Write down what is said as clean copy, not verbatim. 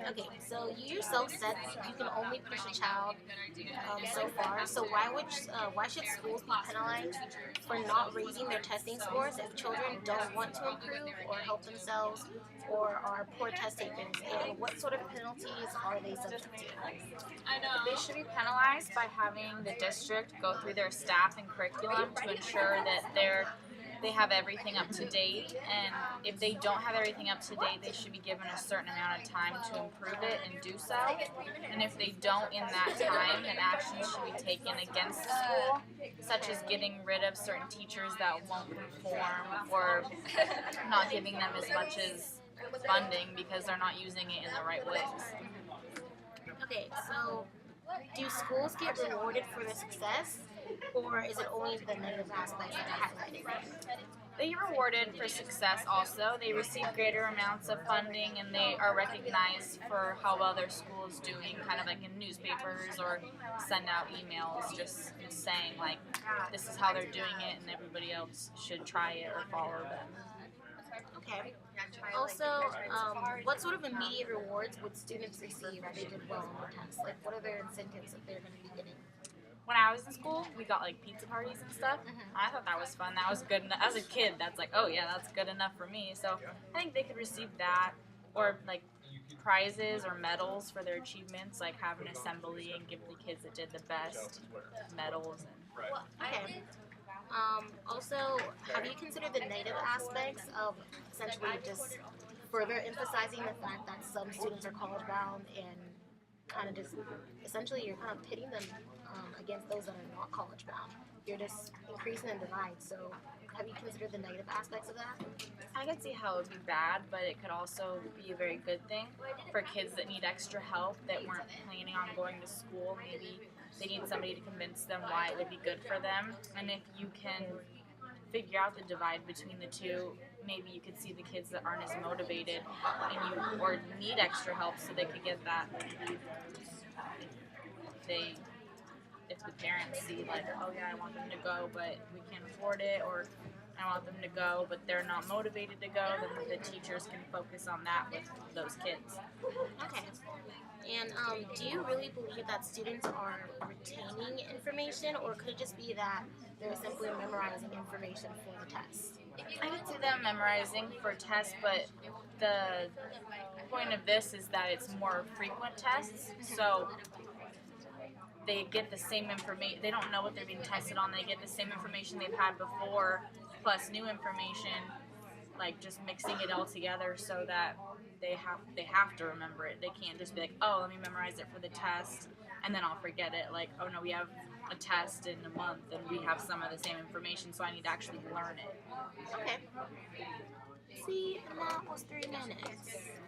Okay, so you yourself said you can only push a child so far. So why should schools be penalized for not raising their testing scores if children don't want to improve or help themselves or are poor test takers? And what sort of penalties are they subject to? They should be penalized by having the district go through their staff and curriculum to ensure that they have everything up to date, and if they don't have everything up to date, they should be given a certain amount of time to improve it and do so. And if they don't in that time, then actions should be taken against the school, such as getting rid of certain teachers that won't conform or not giving them as much as funding because they're not using it in the right ways. Okay, so do schools get rewarded for their success, or is it only the negative aspects that are highlighted? They get rewarded for success also. They receive greater amounts of funding and they are recognized for how well their school is doing, kind of like in newspapers or send out emails just saying, like, this is how they're doing it and everybody else should try it or follow them. Okay. Also, what sort of immediate rewards would students receive if they did well on the test? Like, what are their incentives that they're going to be getting? When I was in school, we got like pizza parties and stuff. I thought that was fun. That was good enough. As a kid, that's like, oh yeah, that's good enough for me. So I think they could receive that, or like prizes or medals for their achievements, like have an assembly and give the kids that did the best medals. Okay. Also, have you considered the negative aspects of essentially just further emphasizing the fact that some students are college bound and kind of just essentially you're kind of pitting them against those that are not college bound? You're just increasing the divide. So, have you considered the negative aspects of that? I could see how it would be bad, but it could also be a very good thing for kids that need extra help that weren't planning on going to school. Maybe they need somebody to convince them why it would be good for them. And if you can figure out the divide between the two, maybe you could see the kids that aren't as motivated and you or need extra help so they could get that. They if the parents see like, oh yeah, I want them to go, but we can't afford it, or I want them to go, but they're not motivated to go, then the teachers can focus on that with those kids. Okay. And do you really believe that students are retaining information, or could it just be that they're simply memorizing information for the test? I can see them memorizing for tests, but the point of this is that it's more frequent tests, so they get the same information. They don't know what they're being tested on. They get the same information they've had before, plus new information, like just mixing it all together so that they have to remember it. They can't just be like, oh, let me memorize it for the test and then I'll forget it. Like, oh no, we have a test in a month and we have some of the same information, so I need to actually learn it. Okay. See, and that was 3 minutes.